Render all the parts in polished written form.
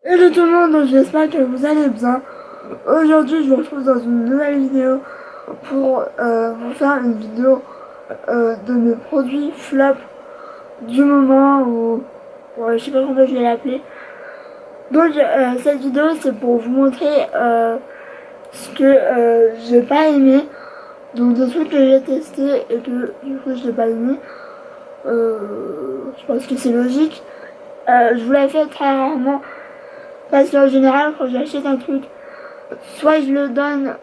Hello tout le monde, j'espère que vous allez bien. Aujourd'hui, je vous retrouve dans une nouvelle vidéo pour vous faire une vidéo de mes produits flop du moment ou ouais, je sais pas comment je vais l'appeler. Donc cette vidéo c'est pour vous montrer ce que j'ai pas aimé. Donc des trucs que j'ai testé et que du coup je n'ai pas aimé. Je pense que c'est logique. Je vous la fais très rarement parce qu'en général quand j'achète un truc, soit je le donne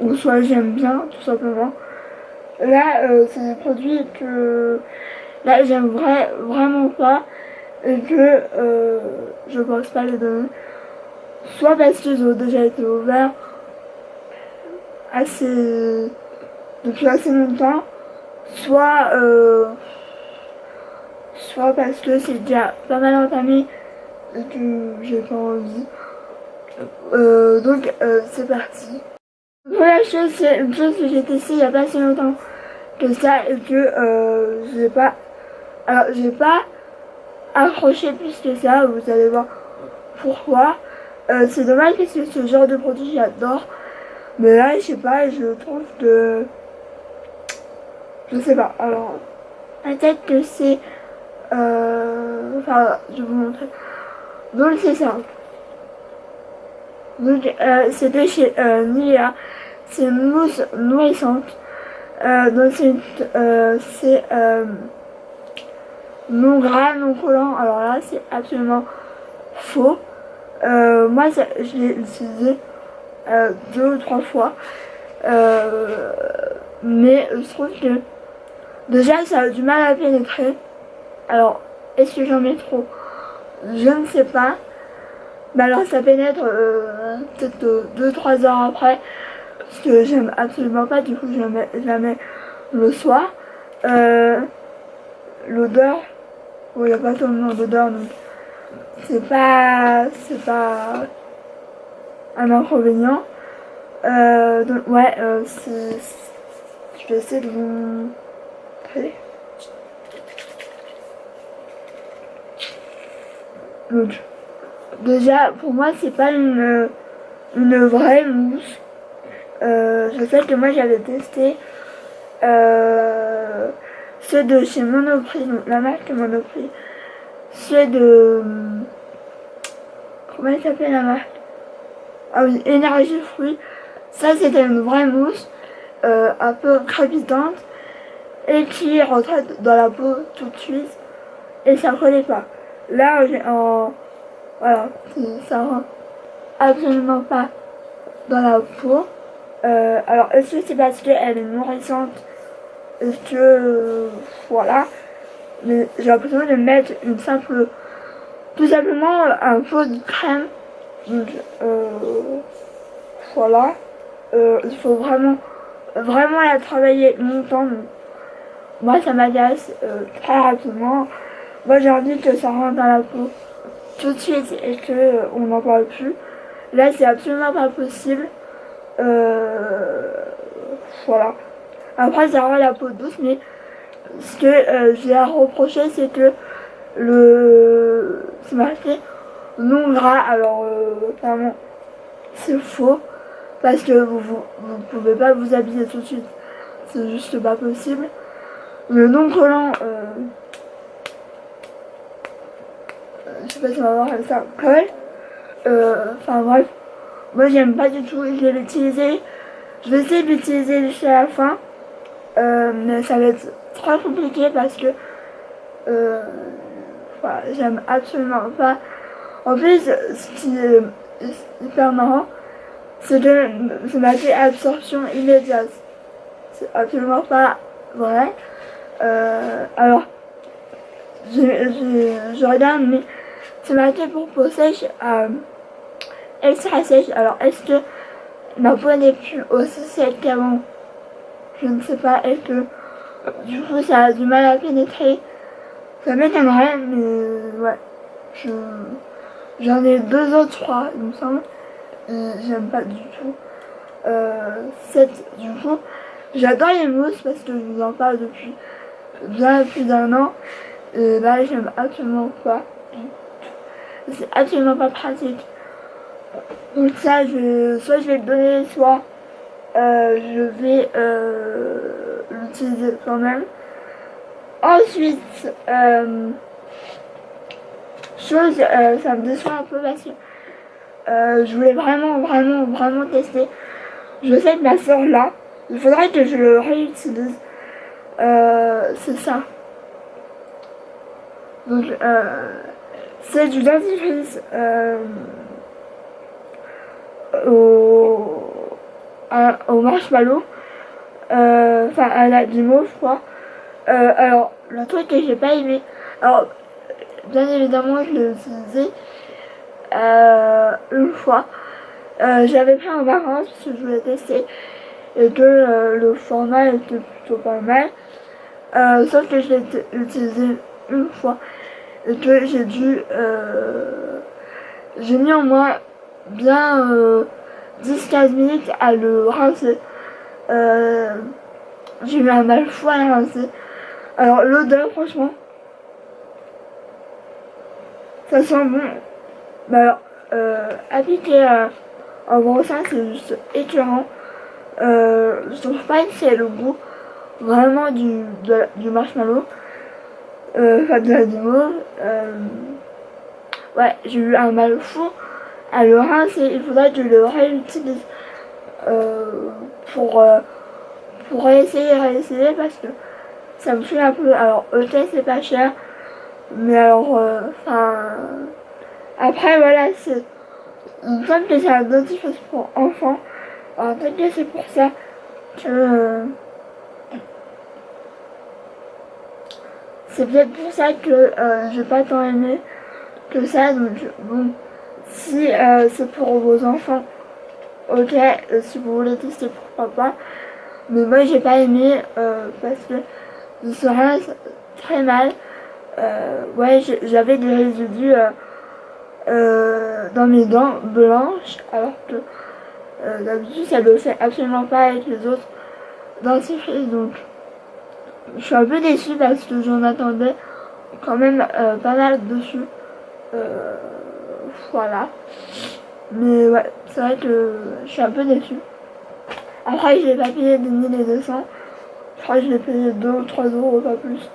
ou soit j'aime bien tout simplement. Là c'est des produits que là j'aime vraiment pas et que je pense pas les donner. Soit parce qu'ils ont déjà été ouverts assez depuis assez longtemps, soit soit parce que c'est déjà pas mal entamé et que j'ai pas envie. Donc c'est parti. La première chose, c'est une chose que j'ai testée il y a pas si longtemps que ça et que j'ai pas. Alors j'ai pas accroché plus que ça, vous allez voir pourquoi. C'est dommage parce que ce genre de produit j'adore. Mais là je sais pas, je trouve que. Je sais pas. Alors peut-être que c'est. Enfin, je vais vous montrer. Donc c'est ça. Donc c'est de chez Nivea. C'est une mousse nourrissante. Donc c'est non gras, non collant. Alors là, c'est absolument faux. Moi, je l'ai utilisé 2 ou 3 fois. Mais je trouve que déjà, ça a du mal à pénétrer. Alors, est-ce que j'en mets trop? Je ne sais pas. Mais alors, ça pénètre peut-être 2-3 heures après. Parce que j'aime absolument pas. Du coup, je la mets le soir. L'odeur, il n'y a pas tellement d'odeur, donc c'est pas un inconvénient. Donc ouais, je vais essayer de vous montrer. Donc, déjà, pour moi, c'est pas une vraie mousse. Je sais que moi, j'avais testé ceux de chez Monoprix, donc la marque Monoprix. Ceux de... Comment elle s'appelle la marque? Ah oui, énergie fruit. Ça, c'était une vraie mousse, un peu crépitante, et qui rentrait dans la peau tout de suite, et ça collait pas. Là, voilà, ça rentre absolument pas dans la peau. Alors, est-ce que c'est parce qu'elle est nourrissante? Est-ce que... voilà. Mais j'ai l'impression de mettre une simple... Tout simplement un pot de crème. Donc, voilà. Il faut vraiment la travailler longtemps. Donc, moi, ça m'agace très rapidement. Moi, j'ai envie que ça rentre dans la peau tout de suite et que on n'en parle plus. Là, c'est absolument pas possible. Voilà. Après, ça rend la peau douce, mais ce que j'ai à reprocher, c'est que c'est marqué non gras. Alors, vraiment, c'est faux. Parce que vous pouvez pas vous habiller tout de suite. C'est juste pas possible. Le non collant, je sais pas si on va voir ça colle. Enfin bref, moi j'aime pas du tout. Je vais l'utiliser. Je vais essayer de l'utiliser jusqu'à la fin. Mais ça va être très compliqué parce que voilà, j'aime absolument pas. En plus, ce qui est hyper marrant, c'est que c'est marqué absorption immédiate. C'est absolument pas vrai. Alors, je regarde, mais c'est marqué pour peau sèche extra sèche. Alors, est-ce que ma peau n'est plus aussi sèche qu'avant? Je ne sais pas. Est-ce que du coup ça a du mal à pénétrer? Ça m'étonnerait, mais ouais. J'en ai 2 autres, 3, il me semble. Et j'aime pas du tout. Du coup, j'adore les mousses parce que je vous en parle depuis bien plus d'1 an. Et là, j'aime absolument pas. c'est absolument pas pratique. Donc ça, soit je vais le donner, soit je vais l'utiliser quand même. Ensuite, ça me déçoit un peu parce que je voulais vraiment tester. Je sais que ma soeur là, il faudrait que je le réutilise. C'est ça. Donc, c'est du dentifrice au marshmallow. Enfin, à la guimauve, je crois. Alors, le truc que j'ai pas aimé. Alors, bien évidemment, je l'ai utilisé une fois. J'avais pris en vacances parce que je voulais tester et que le format était plutôt pas mal. Sauf que je l'ai utilisé une fois et que j'ai mis au moins bien 10-15 minutes à le rincer. J'ai eu un mal fou à le rincer. Alors l'odeur, franchement, ça sent bon. Mais alors, appliquer en brossant, c'est juste écœurant. Je trouve pas que c'est le goût vraiment du marshmallow. Enfin de la guimauve. Ouais, j'ai eu un mal fou à le rincer. Il faudrait que je le réutilise pour réessayer parce que ça me fait un peu. Alors, ok, c'est pas cher, mais alors, après, voilà, il me semble que c'est un dentifrice pour enfants. Alors, peut-être que c'est pour ça que. C'est peut-être pour ça que j'ai pas tant aimé que ça. Donc, bon, si c'est pour vos enfants, ok, si vous voulez tester, pourquoi pas. Mais moi, j'ai pas aimé parce que il se rince très mal. Ouais, j'avais des résidus dans mes dents blanches, alors que d'habitude, ça le fait absolument pas avec les autres dentifrices. Donc, je suis un peu déçue parce que j'en attendais quand même pas mal dessus. Voilà. Mais ouais, c'est vrai que je suis un peu déçue. Après, je l'ai pas payé des 1000 et 200. Je crois que je l'ai payé 2 ou 3 euros, pas plus.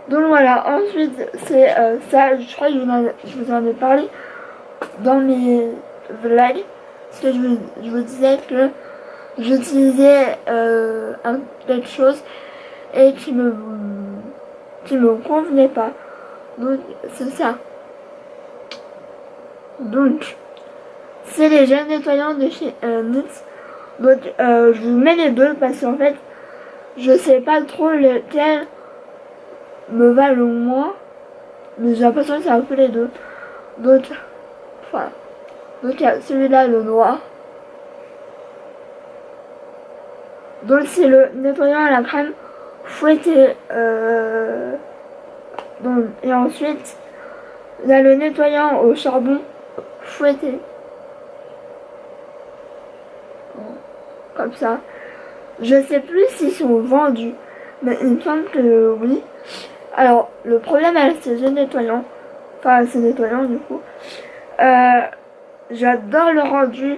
Donc voilà, ensuite, c'est ça, je crois que je vous en ai parlé dans mes vlogs. Parce que je vous disais que j'utilisais quelque chose et qui me convenait pas. Donc c'est ça. Donc c'est les gels nettoyants de chez NYX. Donc je vous mets les deux parce qu'en fait je sais pas trop lequel me va le moins, mais j'ai l'impression que c'est un peu les deux. Donc voilà. Donc il y a celui-là, le noir. Donc c'est le nettoyant à la crème fouetté. Donc, et ensuite, il y a le nettoyant au charbon fouetté. Comme ça. Je sais plus s'ils sont vendus, mais il me semble que oui. Alors, le problème avec ces gels nettoyants, enfin ces nettoyants du coup, j'adore le rendu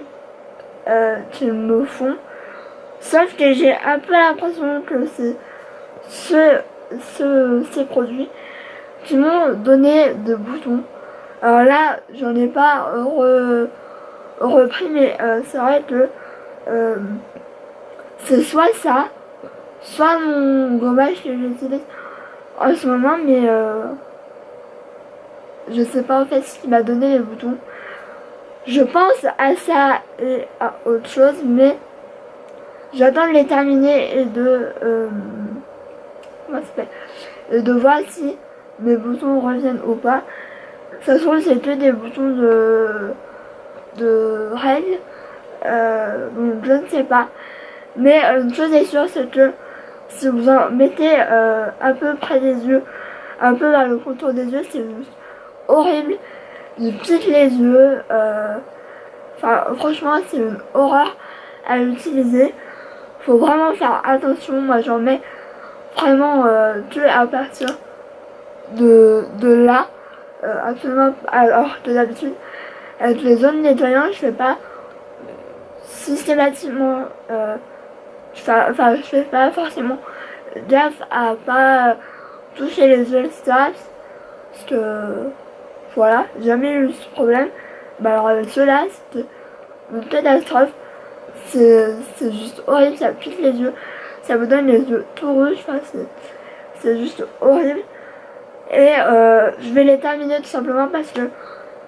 qu'ils me font. Sauf que j'ai un peu l'impression que c'est ces produits qui m'ont donné des boutons. Alors là, j'en ai pas repris, mais c'est vrai que c'est soit ça, soit mon gommage que j'utilise en ce moment, mais je sais pas en fait ce qui m'a donné les boutons. Je pense à ça et à autre chose, mais j'attends de les terminer et de comment ça s'appelle, et de voir si mes boutons reviennent ou pas. Ça se trouve c'est que des boutons de règles, donc je ne sais pas. Mais une chose est sûre, c'est que si vous en mettez un peu près des yeux, un peu vers le contour des yeux, c'est juste horrible. Il pique les yeux. Enfin, franchement, c'est une horreur à utiliser. Faut vraiment faire attention. Moi, j'en mets vraiment que à partir de là. absolument, alors que d'habitude, avec les zones nettoyantes, je fais pas systématiquement, je fais pas forcément gaffe à pas toucher les straps, parce que, voilà, jamais eu ce problème. Bah alors avec ceux-là, c'était une catastrophe. C'est juste horrible, ça pique les yeux, ça me donne les yeux tout rouges, enfin, c'est juste horrible. Et je vais les terminer tout simplement parce que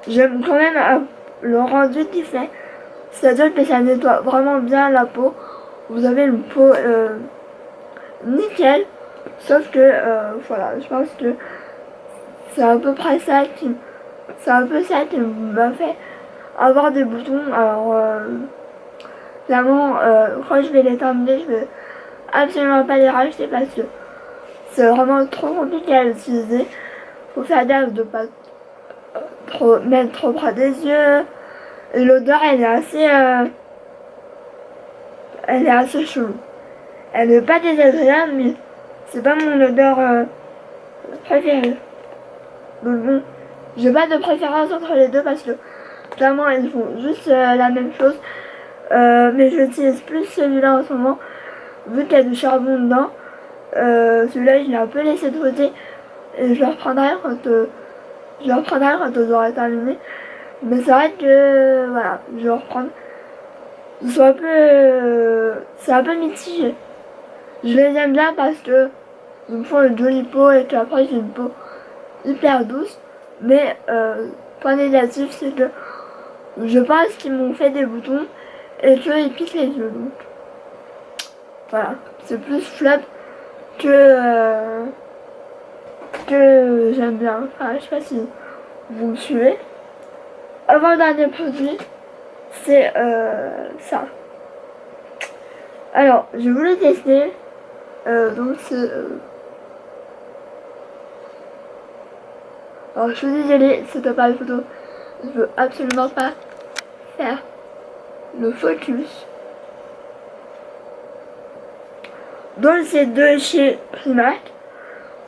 j'aime quand même le rendu qu'il fait. C'est-à-dire que ça nettoie vraiment bien la peau. Vous avez une peau nickel. Sauf que voilà, je pense que c'est à peu près ça qui m'a fait avoir des boutons. Alors clairement, quand je vais les terminer, je vais absolument pas les racheter parce que c'est vraiment trop compliqué à utiliser. Faut faire gaffe de pas mettre trop près des yeux. Et l'odeur, elle est assez chelou. Elle est pas désagréable, mais c'est pas mon odeur préférée. Donc bon, j'ai pas de préférence entre les deux parce que clairement ils font juste la même chose. Mais j'utilise plus celui-là en ce moment, vu qu'il y a du charbon dedans. Celui-là, je l'ai un peu laissé de côté et je le reprendrai quand on aura terminé. Mais c'est vrai que voilà, je vais reprendre. C'est un peu mitigé. Je les aime bien parce que ils me font une jolie peau et qu'après j'ai une peau hyper douce. Mais point négatif, c'est que je pense qu'ils m'ont fait des boutons et qu'ils piquent les yeux. Donc voilà, c'est plus flop que j'aime bien. Enfin, je sais pas si vous me suivez. Avant-dernier produit, c'est ça. Alors, je voulais tester. Donc c'est... alors, je suis désolée, cet appareil photo, je veux absolument pas faire le focus. Donc c'est de chez Primark.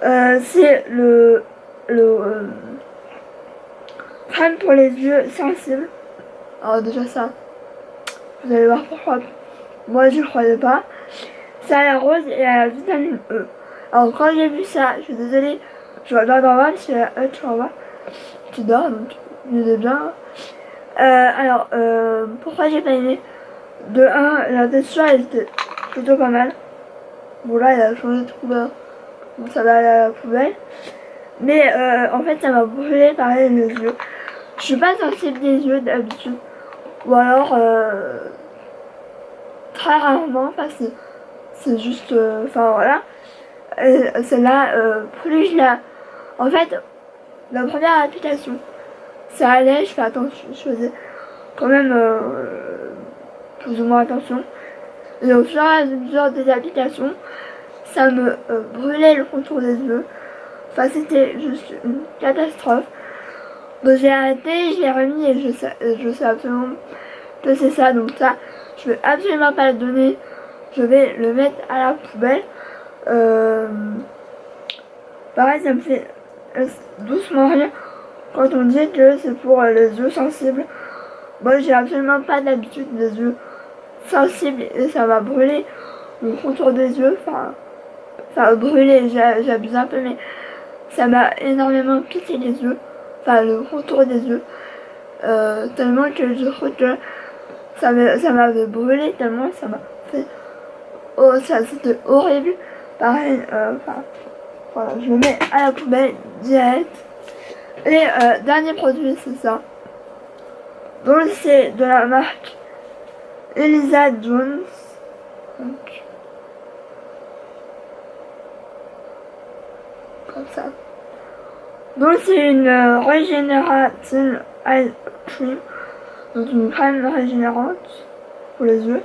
C'est le crème pour les yeux sensibles. Alors déjà ça, vous allez voir pourquoi moi je croyais pas. Ça a la rose et à la vitamine E. Alors quand j'ai vu ça, je suis désolée, je regarde en bas parce que la E, tu en bas, tu dors, donc il est bien. Alors, pourquoi j'ai pas aimé? De 1, la texture elle était plutôt pas mal. Bon là elle a changé de couleur, donc ça va aller à la poubelle. Mais en fait ça m'a brûlé pareil les yeux. Je suis pas sensible des yeux d'habitude. Ou alors très rarement, enfin c'est juste, enfin voilà. Celle-là, plus je la... En fait, la première application, ça allait, je fais attention, je faisais quand même plus ou moins attention. Et au fur et à mesure des applications, ça me brûlait le contour des yeux. Enfin, c'était juste une catastrophe. Donc j'ai arrêté, je l'ai remis et je sais absolument que c'est ça. Donc ça, je vais absolument pas le donner. Je vais le mettre à la poubelle. Pareil, ça me fait doucement rire quand on dit que c'est pour les yeux sensibles. Moi, j'ai absolument pas d'habitude des yeux sensibles et ça va brûler le contour des yeux. Enfin, ça va brûler, j'abuse un peu, mais ça m'a énormément piqué les yeux. Enfin, le contour des yeux. Tellement que je trouve que ça m'avait brûlé, tellement ça m'a fait... Oh, ça c'était horrible. Pareil, enfin... Voilà, je le mets à la poubelle direct. Et dernier produit, c'est ça. Donc c'est de la marque Elisa Jones. Donc, comme ça. Donc c'est une régénérative eye cream. Donc une crème régénérante pour les yeux.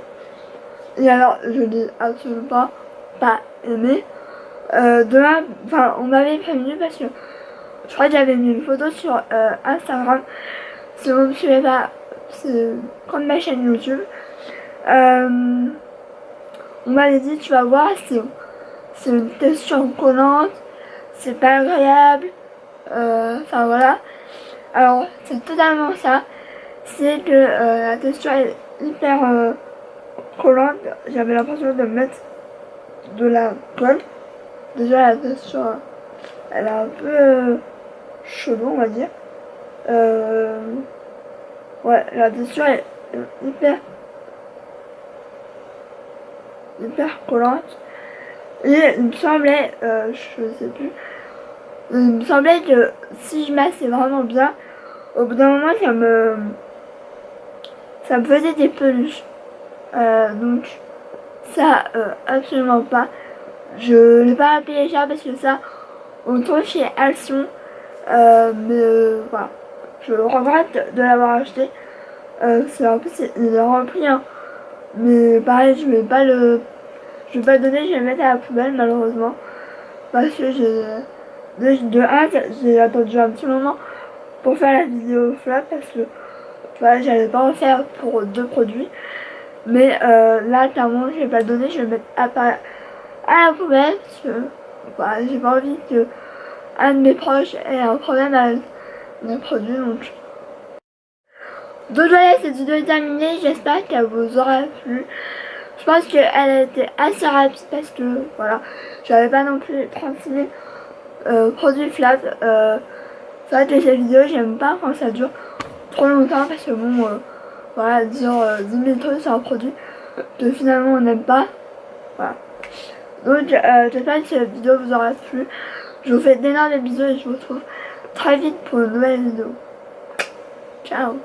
Et alors, je l'ai absolument pas aimé. Enfin, on m'avait prévenu parce que je crois que j'avais mis une photo sur Instagram. Si vous ne me suivez pas, c'est comme ma chaîne YouTube. On m'avait dit, tu vas voir, c'est une texture collante, c'est pas agréable. Enfin voilà. Alors c'est totalement ça, c'est que la texture est hyper collante, j'avais l'impression de mettre de la colle. Déjà la texture elle est un peu chelou on va dire. Ouais, la texture est hyper collante. Et il me semblait, je sais plus, il me semblait que si je massais vraiment bien, au bout d'un moment ça me faisait des peluches. Donc ça absolument pas. Je l'ai pas payé cher parce que ça on trouve chez Action. Mais voilà. Je regrette de l'avoir acheté. C'est en plus il est rempli hein. Mais pareil je vais pas le donner, je vais le mettre à la poubelle malheureusement. Parce que de 1 j'ai attendu un petit moment pour faire la vidéo flop parce que voilà, j'allais pas en faire pour 2 produits. Mais là clairement je vais pas le donner, je vais le mettre à la poubelle parce que voilà, j'ai pas envie que un de mes proches ait un problème avec mes produits donc voilà, cette vidéo est terminée, j'espère qu'elle vous aura plu. Je pense qu'elle a été assez rapide parce que voilà, j'avais pas non plus 36 000 produits flap. C'est vrai que ces vidéos j'aime pas quand ça dure trop longtemps parce que bon, voilà, dire 10 000 trucs sur un produit que finalement on n'aime pas. Voilà. Donc j'espère que cette vidéo vous aura plu. Je vous fais d'énormes bisous et je vous retrouve très vite pour une nouvelle vidéo. Ciao.